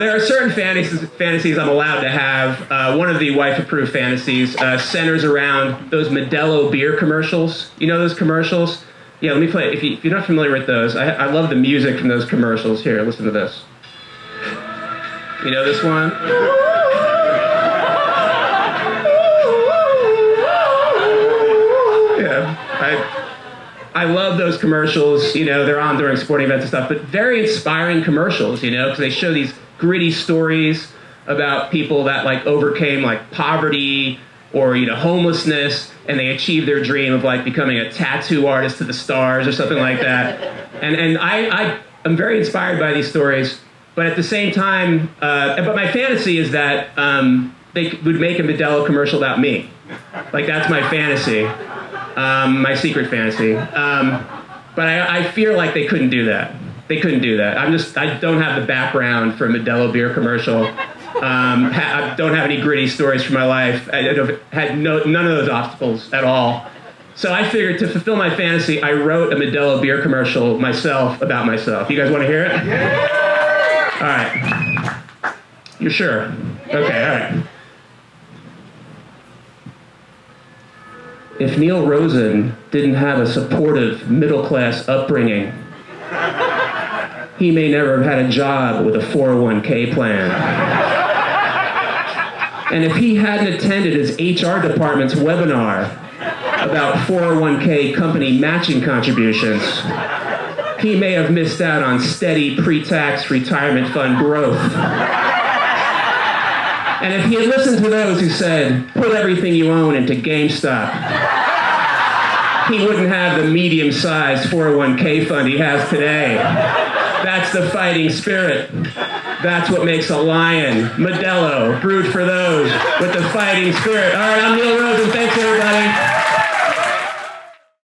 There are certain fantasies I'm allowed to have. One of the wife-approved fantasies centers around those Modelo beer commercials. You know those commercials? Yeah, let me play. If you're not familiar with those, I love the music from those commercials. Here, listen to this. You know this one? Yeah, I love those commercials. You know, they're on during sporting events and stuff, but very inspiring commercials, you know, because they show these gritty stories about people that like overcame like poverty or, you know, homelessness, and they achieved their dream of like becoming a tattoo artist to the stars or something like that. And I'm very inspired by these stories, but at the same time, but my fantasy is that they would make a Modelo commercial about me. Like, that's my fantasy, my secret fantasy. But I fear like they couldn't do that. They couldn't do that. I don't have the background for a Modelo beer commercial. I don't have any gritty stories from my life. I had none of those obstacles at all. So I figured to fulfill my fantasy, I wrote a Modelo beer commercial myself about myself. You guys want to hear it? Yeah. All right. You're sure? Okay, all right. If Neal Rosen didn't have a supportive middle-class upbringing, he may never have had a job with a 401k plan. And if he hadn't attended his HR department's webinar about 401k company matching contributions, he may have missed out on steady pre-tax retirement fund growth. And if he had listened to those who said, put everything you own into GameStop, he wouldn't have the medium-sized 401k fund he has today. That's the fighting spirit. That's what makes a lion. Modelo, brewed for those with the fighting spirit. All right, I'm Neal Rosen. Thanks, everybody.